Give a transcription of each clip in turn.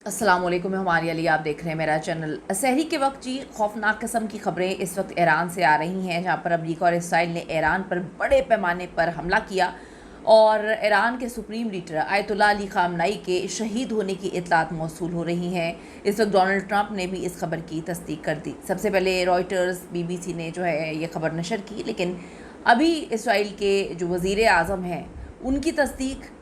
अस्सलाम वालेकुम, मैं हमारी अली, आप देख रहे हैं मेरा चैनल। सहरी के वक्त जी खौफनाक किस्म की खबरें इस वक्त ईरान से आ रही हैं, जहां पर अमरीका और इसराइल ने ईरान पर बड़े पैमाने पर हमला किया और ईरान के सुप्रीम लीडर आयतुल्लाह अली ख़ामनेई के शहीद होने की इतलात मौसूल हो रही हैं। इस वक्त डोनाल्ड ट्रंप ने भी इस खबर की तस्दीक कर दी। सबसे पहले रॉयटर्स, BBC ने जो है ये खबर नशर की, लेकिन अभी इसराइल के जो वज़ीर आज़म हैं उनकी तस्दीक,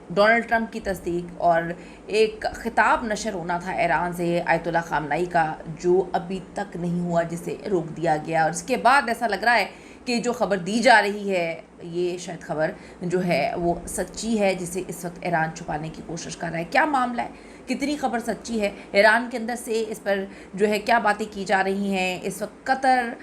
डोनाल्ड ट्रंप की तस्दीक और एक ख़िताब नशर होना था ईरान से आयतुल्लाह ख़ामनेई का, जो अभी तक नहीं हुआ, जिसे रोक दिया गया। और इसके बाद ऐसा लग रहा है कि जो ख़बर दी जा रही है ये शायद ख़बर जो है वो सच्ची है, जिसे इस वक्त ईरान छुपाने की कोशिश कर रहा है। क्या मामला है, कितनी ख़बर सच्ची है, ईरान के अंदर से इस पर जो है क्या बातें की जा रही हैं, इस वक्त कतर,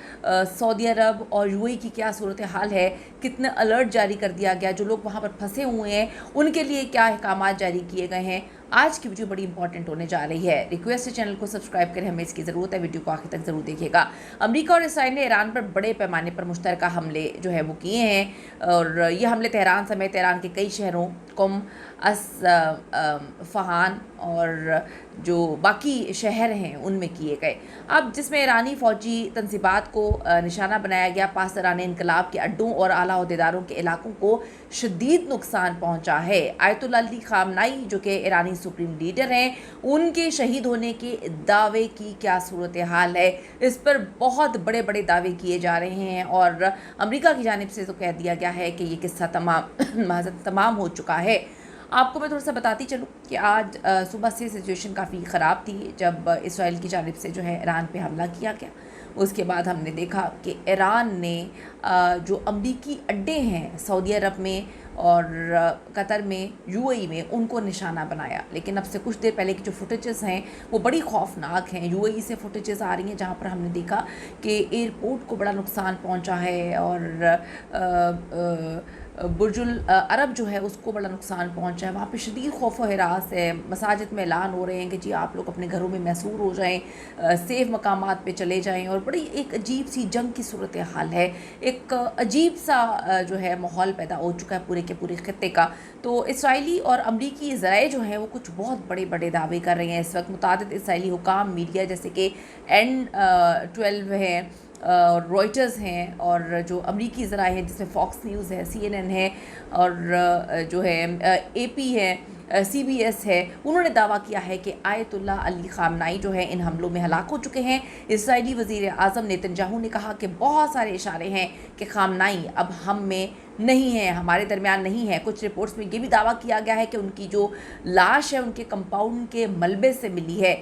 सऊदी अरब और UAE की क्या सूरत हाल है, कितने अलर्ट जारी कर दिया गया, जो लोग वहाँ पर फंसे हुए हैं उनके लिए क्या अहकामात जारी किए गए हैं। आज की वीडियो बड़ी इंपॉर्टेंट होने जा रही है। रिक्वेस्ट है चैनल को सब्सक्राइब करें, हमें इसकी ज़रूरत है। वीडियो को आखिर तक ज़रूर देखिएगा। अमेरिका और इसराइल ने ईरान पर बड़े पैमाने पर मुश्तरका हमले जो है वो किए हैं और ये हमले तेहरान समेत ईरान के कई शहरों कुम, फहान और जो बाकी शहर हैं उनमें किए गए। अब जिसमें ईरानी फ़ौजी तनसीबात को निशाना बनाया गया, पासदारान इनकलाब के अड्डों और आला अहदेदारों के इलाकों को शदीद नुकसान पहुंचा है। आयतुल्लाह अली ख़ामनेई जो कि ईरानी सुप्रीम लीडर हैं, उनके शहीद होने के दावे की क्या सूरत हाल है, इस पर बहुत बड़े बड़े दावे किए जा रहे हैं और अमेरिका की जानिब से तो कह दिया गया है कि ये किस्सा तमाम हो चुका है। आपको मैं थोड़ा सा बताती चलूँ कि आज सुबह से सिचुएशन काफ़ी ख़राब थी जब इसराइल की जानिब से जो है ईरान पे हमला किया गया। उसके बाद हमने देखा कि ईरान ने जो अमरीकी अड्डे हैं सऊदी अरब में और कतर में, UAE में, उनको निशाना बनाया। लेकिन अब से कुछ देर पहले की जो फुटेजेस हैं वो बड़ी खौफनाक हैं। UAE से फुटेजेस आ रही हैं जहाँ पर हमने देखा कि एयरपोर्ट को बड़ा नुकसान पहुँचा है और बुर्जुल अरब जो है उसको बड़ा नुकसान पहुंचा है। वहाँ पे शदीद खौफ व हिरास है। मसाजिद में ऐलान हो रहे हैं कि जी आप लोग अपने घरों में महसूर हो जाएं, सेफ़ मकामात पे चले जाएं और बड़ी एक अजीब सी जंग की सूरत हाल है। एक अजीब सा जो है माहौल पैदा हो चुका है पूरे के पूरे खत्ते का। तो इसराइली और अमरीकी ज़राए जो हैं वो कुछ बहुत बड़े बड़े दावे कर रहे हैं इस वक्त। मुतादिद इसराइली हुकाम, मीडिया जैसे कि N12 है, रॉयटर्स हैं और जो अमरीकी ज़राए हैं जिसमें फॉक्स न्यूज़ है, CNN है और जो है AP है, CBS है, उन्होंने दावा किया है कि आयतुल्लाह अली ख़ामनेई जो है इन हमलों में हलाक हो चुके हैं। इसराइली वज़ीर आज़म नेतन्याहू ने कहा कि बहुत सारे इशारे हैं कि ख़ामनेई अब हम में नहीं है, हमारे दरमियान नहीं है। कुछ रिपोर्ट्स में ये भी दावा किया गया है कि उनकी जो लाश है उनके कंपाउंड के मलबे से मिली है।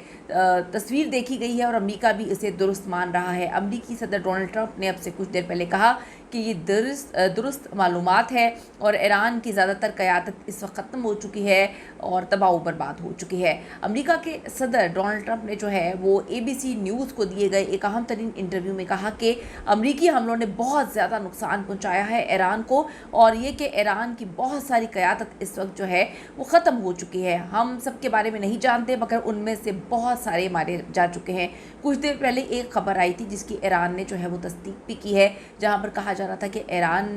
तस्वीर देखी गई है और अमेरिका भी इसे दुरुस्त मान रहा है। अमेरिकी सदर डोनाल्ड ट्रंप ने अब से कुछ देर पहले कहा कि ये दुरुस्त मालूमात है और ईरान की ज़्यादातर क़यादत इस वक्त ख़त्म हो चुकी है और तबाह बर्बाद हो चुकी है। अमेरिका के सदर डोनाल्ड ट्रंप ने जो है वो ABC न्यूज़ को दिए गए एक अहम तरीन इंटरव्यू में कहा कि अमेरिकी हमलों ने बहुत ज़्यादा नुकसान पहुँचाया है ईरान को और ये कि ईरान की बहुत सारी क़यादत इस वक्त जो है वो ख़त्म हो चुकी है। हम सब के बारे में नहीं जानते मगर उनमें से बहुत सारे मारे जा चुके हैं। कुछ देर पहले एक ख़बर आई थी जिसकी ईरान ने जो है वो तस्दीक भी की है, जहाँ पर कहा जा रहा था कि ईरान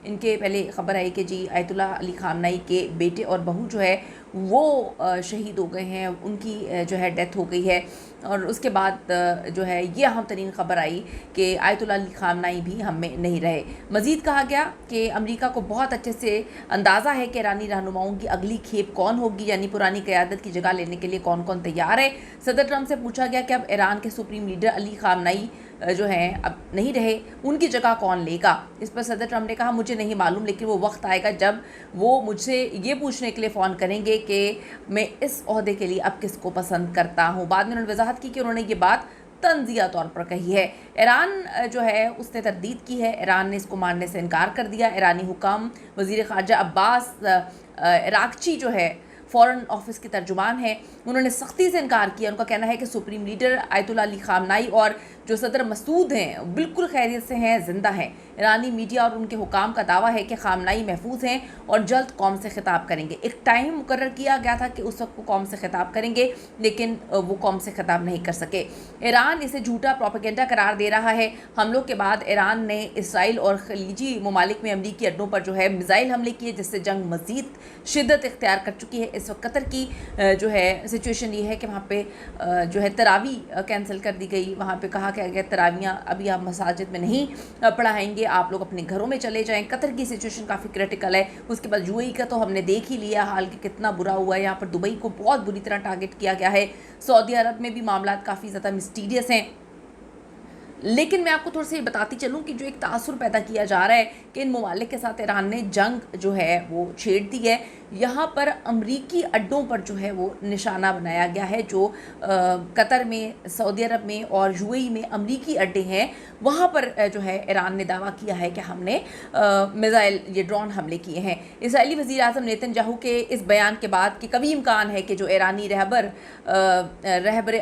इनके पहले ख़बर आई कि जी आयतुल्लाह अली ख़ामनेई के बेटे और बहू जो है वो शहीद हो गए हैं, उनकी जो है डेथ हो गई है। और उसके बाद जो है ये अहम तरीन ख़बर आई कि आयतुल्लाह अली ख़ामनेई भी हम में नहीं रहे। मज़ीद कहा गया कि अमेरिका को बहुत अच्छे से अंदाज़ा है कि ईरानी रहनुमाओं की अगली खेप कौन होगी, यानी पुरानी क़यादत की जगह लेने के लिए कौन कौन तैयार है। सदर ट्रंप से पूछा गया कि अब ईरान के सुप्रीम लीडर अली ख़ामनेई जो हैं अब नहीं रहे, उनकी जगह कौन लेगा। इस पर सदर ट्रंप ने कहा मुझे नहीं मालूम, लेकिन वो वक्त आएगा जब वो मुझसे ये पूछने के लिए फ़ोन करेंगे कि मैं इस ओहदे के लिए अब किसको पसंद करता हूँ। बाद में उन्होंने वजाहत की कि उन्होंने ये बात तंज़िया तौर पर कही है। ईरान जो है उसने तरदीद की है, ईरान ने इसको मानने से इनकार कर दिया। ईरानी हुकाम वज़ीर ख़ारजा अब्बास अराग़ची जो है फ़ॉरेन ऑफिस के तर्जुमान हैं, उन्होंने सख्ती से इनकार किया। उनका कहना है कि सुप्रीम लीडर आयतुल्लाह अली ख़ामनेई और जो सदर مسعود ہیں بالکل خیریت سے ہیں, زندہ ہیں. ایرانی میڈیا اور ان کے حکام کا دعویٰ ہے کہ خامنائی محفوظ ہیں اور جلد قوم سے خطاب کریں گے. ایک ٹائم مقرر کیا گیا تھا کہ اس وقت وہ قوم سے خطاب کریں گے, لیکن وہ قوم سے خطاب نہیں کر سکے. ایران اسے جھوٹا پروپیگنڈا قرار دے رہا ہے. حملوں کے بعد ایران نے اسرائیل اور خلیجی ممالک میں امریکی اڈوں پر جو ہے میزائل حملے کیے, جس سے جنگ مزید شدت اختیار کر چکی ہے. اس وقت قطر کی جو ہے سچویشن یہ ہے کہ وہاں پہ جو ہے تراویح کینسل کر دی گئی. وہاں پہ کہا کہ تراویحاں ابھی آپ مساجد میں نہیں پڑھائیں گے, آپ لوگ اپنے گھروں میں چلے جائیں. قطر کی سچویشن کافی کریٹیکل ہے. اس کے بعد UAE کا تو ہم نے دیکھ ہی لیا حال کہ کتنا برا ہوا ہے. یہاں پر دبئی کو بہت بری طرح ٹارگٹ کیا گیا ہے. سعودی عرب میں بھی معاملات کافی زیادہ مسٹیریس ہیں. لیکن میں آپ کو تھوڑا سا یہ بتاتی چلوں کہ جو ایک تاثر پیدا کیا جا رہا ہے کہ ان ممالک کے ساتھ ایران نے جنگ جو ہے وہ چھیڑ دی ہے. یہاں پر امریکی اڈوں پر جو ہے وہ نشانہ بنایا گیا ہے. جو قطر میں, سعودی عرب میں اور UAE میں امریکی اڈے ہیں, وہاں پر جو ہے ایران نے دعویٰ کیا ہے کہ ہم نے میزائل یہ ڈرون حملے کیے ہیں. اسرائیلی وزیر اعظم نیتن یاہو کے اس بیان کے بعد کہ کبھی امکان ہے کہ جو ایرانی رہبر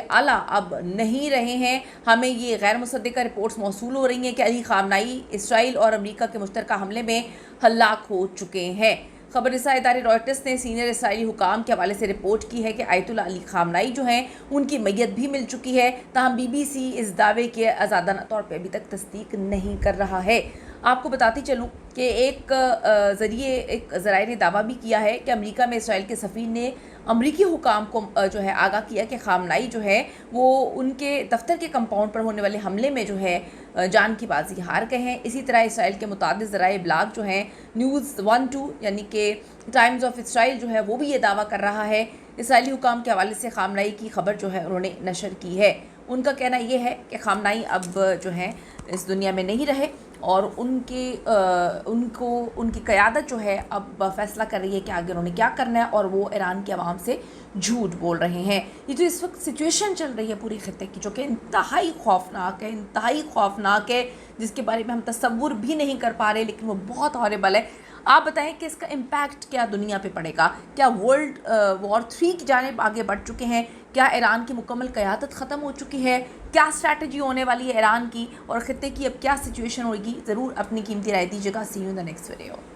اعلیٰ اب نہیں رہے ہیں, ہمیں یہ غیر مصدقہ رپورٹس موصول ہو رہی ہیں کہ علی خامنائی اسرائیل اور امریکہ کے مشترکہ حملے میں ہلاک ہو چکے ہیں. خبر رساں ادارے رائٹرز نے سینئر اسرائیلی حکام کے حوالے سے رپورٹ کی ہے کہ آیت اللہ علی خامنائی جو ہیں ان کی میت بھی مل چکی ہے. تاہم BBC اس دعوے کے آزادانہ طور پہ ابھی تک تصدیق نہیں کر رہا ہے. آپ کو بتاتی چلوں کہ ایک ذرائع نے دعویٰ بھی کیا ہے کہ امریکہ میں اسرائیل کے سفیر نے امریکی حکام کو جو ہے آگاہ کیا کہ خامنائی جو ہے وہ ان کے دفتر کے کمپاؤنڈ پر ہونے والے حملے میں جو ہے جان کی بازی ہار گئے ہیں. اسی طرح اسرائیل کے متعدد ذرائع ابلاغ جو ہیں نیوز 12 یعنی کہ ٹائمز آف اسرائیل جو ہے وہ بھی یہ دعویٰ کر رہا ہے. اسرائیلی حکام کے حوالے سے خامنائی کی خبر جو ہے انہوں نے نشر کی ہے. ان کا کہنا یہ ہے کہ خامنائی اب جو ہے اس دنیا میں نہیں رہے اور ان کی قیادت جو ہے اب فیصلہ کر رہی ہے کہ آگے انہوں نے کیا کرنا ہے, اور وہ ایران کے عوام سے جھوٹ بول رہے ہیں. یہ جو اس وقت سچویشن چل رہی ہے پوری خطے کی, جو کہ انتہائی خوفناک ہے, جس کے بارے میں ہم تصور بھی نہیں کر پا رہے, لیکن وہ بہت ہاربل ہے. آپ بتائیں کہ اس کا امپیکٹ کیا دنیا پہ پڑے گا؟ کیا ورلڈ وار 3 کی جانب آگے بڑھ چکے ہیں؟ کیا ایران کی مکمل قیادت ختم ہو چکی ہے؟ کیا اسٹریٹجی ہونے والی ہے ایران کی, اور خطے کی اب کیا سچویشن ہوگی؟ ضرور اپنی قیمتی رائے دیجیے گا. See you in the next video.